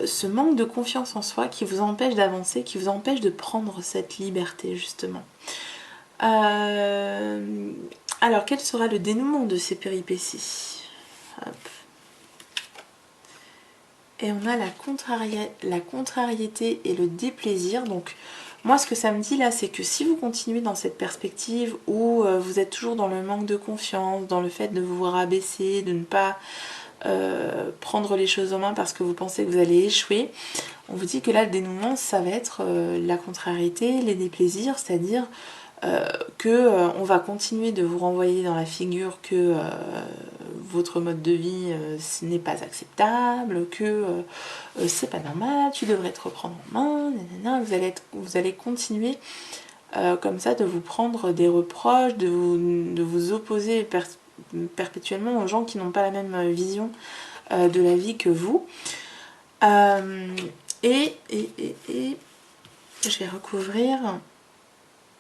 Speaker 1: ce manque de confiance en soi qui vous empêche d'avancer, qui vous empêche de prendre cette liberté justement. Alors quel sera le dénouement de ces péripéties? Hop. Et on a la contrariété et le déplaisir. Donc moi ce que ça me dit là, c'est que si vous continuez dans cette perspective où vous êtes toujours dans le manque de confiance, dans le fait de vous rabaisser, de ne pas prendre les choses en main parce que vous pensez que vous allez échouer, on vous dit que là le dénouement ça va être la contrariété, les déplaisirs, c'est-à-dire que on va continuer de vous renvoyer dans la figure que votre mode de vie ce n'est pas acceptable, que c'est pas normal, tu devrais te reprendre en main, nanana. Vous allez continuer comme ça de vous prendre des reproches, de vous opposer perpétuellement aux gens qui n'ont pas la même vision de la vie que vous. Et je vais recouvrir.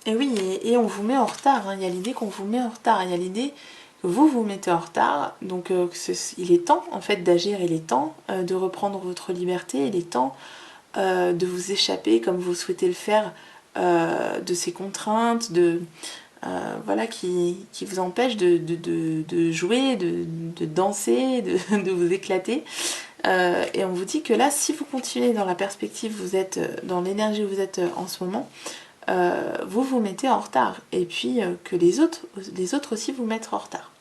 Speaker 1: Et oui, et on vous met en retard, hein. Il y a l'idée qu'on vous met en retard, il y a l'idée que vous vous mettez en retard, donc il est temps en fait d'agir, il est temps de reprendre votre liberté, il est temps de vous échapper comme vous souhaitez le faire de ces contraintes, voilà, qui vous empêchent de jouer, de danser, de vous éclater. Et on vous dit que là, si vous continuez dans la perspective, vous êtes dans l'énergie où vous êtes en ce moment, vous vous mettez en retard, et puis que les autres aussi vous mettent en retard.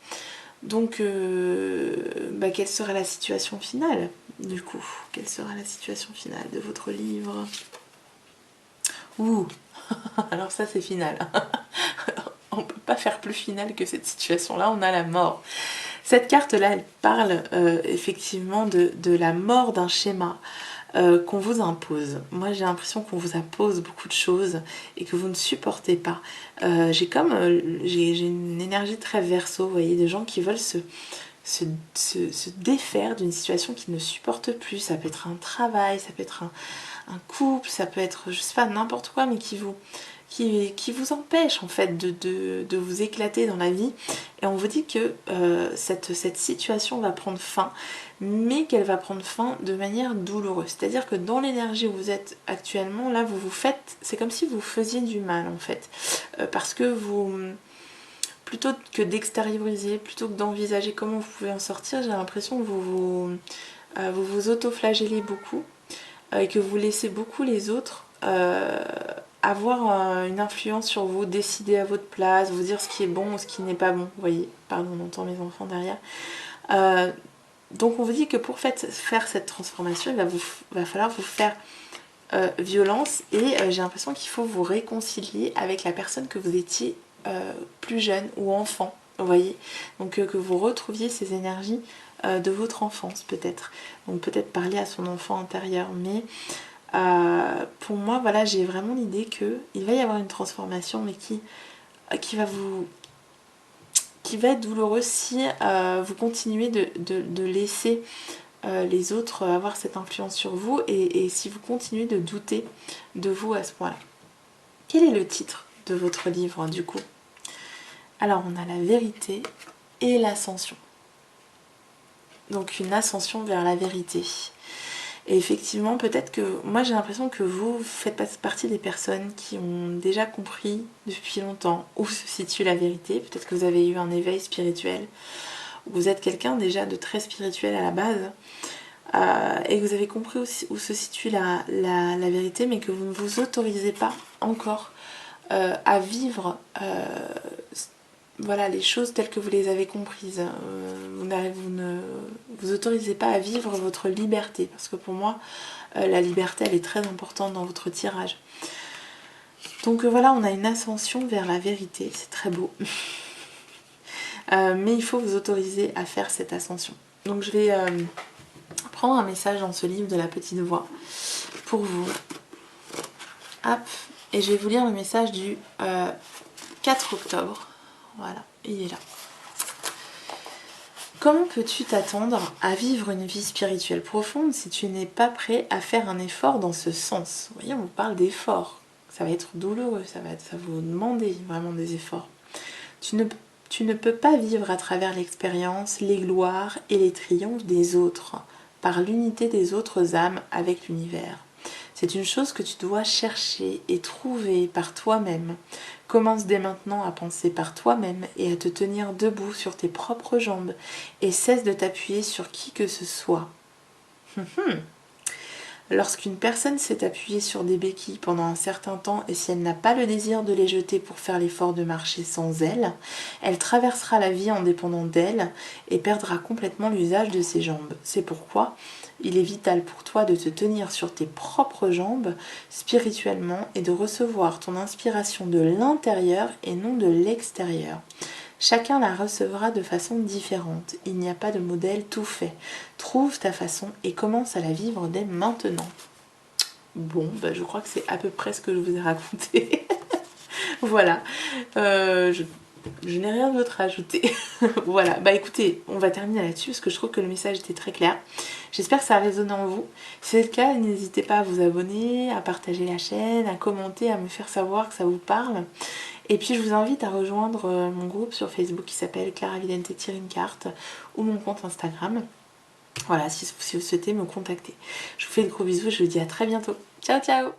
Speaker 1: Donc quelle sera la situation finale du coup? Quelle sera la situation finale de votre livre? Ouh. Alors ça c'est final. On peut pas faire plus final que cette situation-là, on a la mort. Cette carte-là, elle parle effectivement de la mort d'un schéma qu'on vous impose. Moi, j'ai l'impression qu'on vous impose beaucoup de choses et que vous ne supportez pas. J'ai une énergie très verso, vous voyez, de gens qui veulent se défaire d'une situation qu'ils ne supportent plus. Ça peut être un travail, ça peut être un couple, ça peut être, je sais pas, n'importe quoi, mais qui vous empêche en fait de vous éclater dans la vie. Et on vous dit que cette situation va prendre fin, mais qu'elle va prendre fin de manière douloureuse. C'est-à-dire que dans l'énergie où vous êtes actuellement, là vous faites, c'est comme si vous faisiez du mal en fait. Parce que plutôt que d'extérioriser, plutôt que d'envisager comment vous pouvez en sortir, j'ai l'impression que vous auto-flagellez beaucoup et que vous laissez beaucoup les autres avoir une influence sur vous, décider à votre place, vous dire ce qui est bon ou ce qui n'est pas bon. Vous voyez, pardon, on entend mes enfants derrière. Donc on vous dit que pour faire cette transformation, il va falloir vous faire violence et j'ai l'impression qu'il faut vous réconcilier avec la personne que vous étiez plus jeune ou enfant. Vous voyez, donc que vous retrouviez ces énergies de votre enfance peut-être. Donc peut-être parler à son enfant intérieur, mais pour moi, voilà, j'ai vraiment l'idée qu'il va y avoir une transformation, mais qui va être douloureuse si vous continuez de laisser les autres avoir cette influence sur vous et si vous continuez de douter de vous à ce point-là. Quel est le titre de votre livre du coup? Alors on a la vérité et l'ascension. Donc une ascension vers la vérité. Et effectivement, peut-être que moi j'ai l'impression que vous faites partie des personnes qui ont déjà compris depuis longtemps où se situe la vérité. Peut-être que vous avez eu un éveil spirituel, vous êtes quelqu'un déjà de très spirituel à la base, et que vous avez compris aussi où se situe la vérité, mais que vous ne vous autorisez pas encore à vivre voilà, les choses telles que vous les avez comprises. Vous ne vous autorisez pas à vivre votre liberté, parce que pour moi, la liberté, elle est très importante dans votre tirage. Donc voilà, on a une ascension vers la vérité, c'est très beau. Mais il faut vous autoriser à faire cette ascension. Donc je vais prendre un message dans ce livre de la petite voix pour vous. Hop, et je vais vous lire le message du 4 octobre. Voilà, il est là. Comment peux-tu t'attendre à vivre une vie spirituelle profonde si tu n'es pas prêt à faire un effort dans ce sens? Vous voyez, on vous parle d'efforts. Ça va être douloureux, ça va vous demander vraiment des efforts. Tu ne peux pas vivre à travers l'expérience, les gloires et les triomphes des autres, par l'unité des autres âmes avec l'univers. C'est une chose que tu dois chercher et trouver par toi-même. Commence dès maintenant à penser par toi-même et à te tenir debout sur tes propres jambes et cesse de t'appuyer sur qui que ce soit. Lorsqu'une personne s'est appuyée sur des béquilles pendant un certain temps et si elle n'a pas le désir de les jeter pour faire l'effort de marcher sans elles, elle traversera la vie en dépendant d'elles et perdra complètement l'usage de ses jambes. C'est pourquoi il est vital pour toi de te tenir sur tes propres jambes spirituellement et de recevoir ton inspiration de l'intérieur et non de l'extérieur. Chacun la recevra de façon différente. Il n'y a pas de modèle tout fait. Trouve ta façon et commence à la vivre dès maintenant. Bon, bah je crois que c'est à peu près ce que je vous ai raconté. Voilà. Je n'ai rien d'autre à ajouter. Voilà, bah écoutez, on va terminer là-dessus parce que je trouve que le message était très clair. J'espère que ça a résonné en vous. Si c'est le cas, n'hésitez pas à vous abonner, à partager la chaîne, à commenter, à me faire savoir que ça vous parle. Et puis je vous invite à rejoindre mon groupe sur Facebook qui s'appelle Clara Vidente tire une carte ou mon compte Instagram. Voilà, si vous souhaitez me contacter. Je vous fais de gros bisous et je vous dis à très bientôt. Ciao ciao.